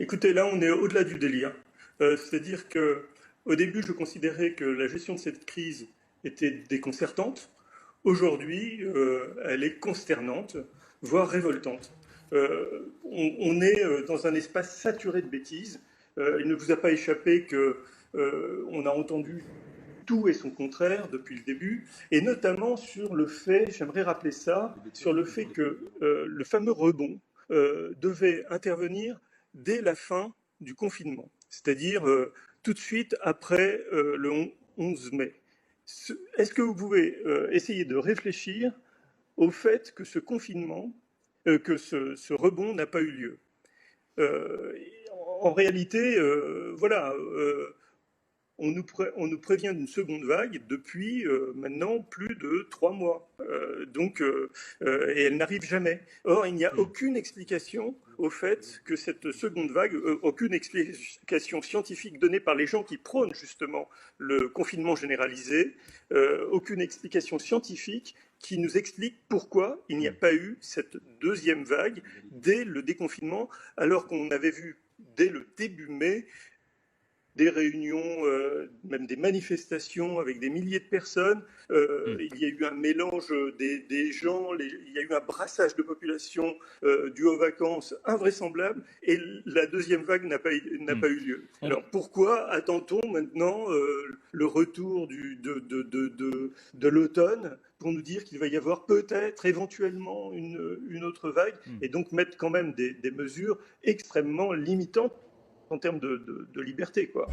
Écoutez, là, on est au-delà du délire. C'est-à-dire que, au début, je considérais que la gestion de cette crise était déconcertante. Aujourd'hui, elle est consternante, voire révoltante. On est dans un espace saturé de bêtises. Il ne vous a pas échappé que on a entendu tout et son contraire depuis le début, et notamment sur le fait, j'aimerais rappeler ça, sur le fait que le fameux rebond devait intervenir dès la fin du confinement, c'est-à-dire tout de suite après le 11 mai. Est-ce que vous pouvez essayer de réfléchir au fait que ce confinement, que ce rebond n'a pas eu lieu? euh, En réalité, voilà, on nous prévient d'une seconde vague depuis maintenant plus de 3 mois. Et elle n'arrive jamais. Or, il n'y a aucune explication au fait que cette seconde vague, aucune explication scientifique donnée par les gens qui prônent justement le confinement généralisé, aucune explication scientifique qui nous explique pourquoi il n'y a pas eu cette deuxième vague dès le déconfinement, alors qu'on avait vu dès le début mai des réunions, même des manifestations avec des milliers de personnes. Il y a eu un mélange des gens, il y a eu un brassage de population dû aux vacances invraisemblable, et la deuxième vague n'a pas eu lieu. Alors pourquoi attend-on maintenant le retour de l'automne pour nous dire qu'il va y avoir peut-être, éventuellement, une autre vague, et donc mettre quand même des mesures extrêmement limitantes en termes de liberté, quoi.